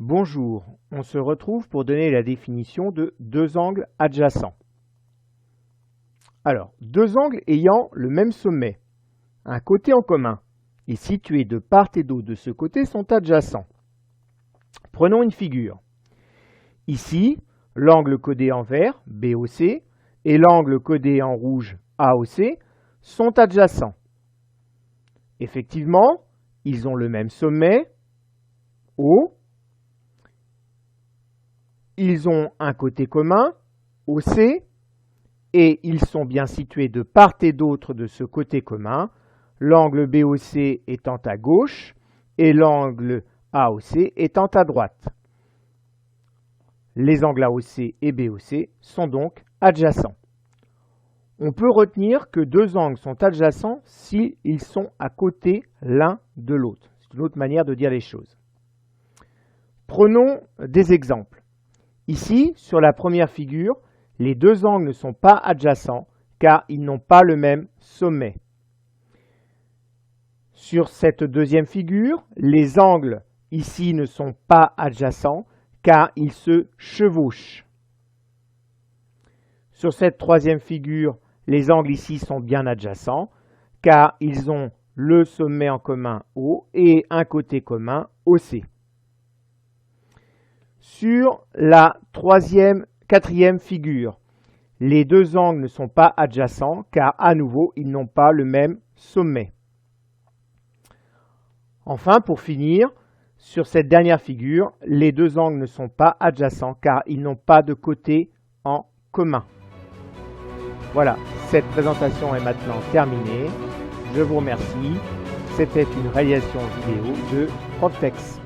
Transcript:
Bonjour, on se retrouve pour donner la définition de deux angles adjacents. Alors, deux angles ayant le même sommet, un côté en commun, et situés de part et d'autre de ce côté sont adjacents. Prenons une figure. Ici, l'angle codé en vert, BOC, et l'angle codé en rouge, AOC, sont adjacents. Effectivement, ils ont le même sommet, O. Ils ont un côté commun, OC, et ils sont bien situés de part et d'autre de ce côté commun, l'angle BOC étant à gauche et l'angle AOC étant à droite. Les angles AOC et BOC sont donc adjacents. On peut retenir que deux angles sont adjacents s'ils sont à côté l'un de l'autre. C'est une autre manière de dire les choses. Prenons des exemples. Ici, sur la première figure, les deux angles ne sont pas adjacents car ils n'ont pas le même sommet. Sur cette deuxième figure, les angles ici ne sont pas adjacents car ils se chevauchent. Sur cette troisième figure, les angles ici sont bien adjacents car ils ont le sommet en commun O et un côté commun OC. Sur la quatrième figure, les deux angles ne sont pas adjacents car à nouveau ils n'ont pas le même sommet. Enfin, pour finir, sur cette dernière figure, les deux angles ne sont pas adjacents car ils n'ont pas de côté en commun. Voilà, cette présentation est maintenant terminée. Je vous remercie. C'était une réalisation vidéo de Proftex.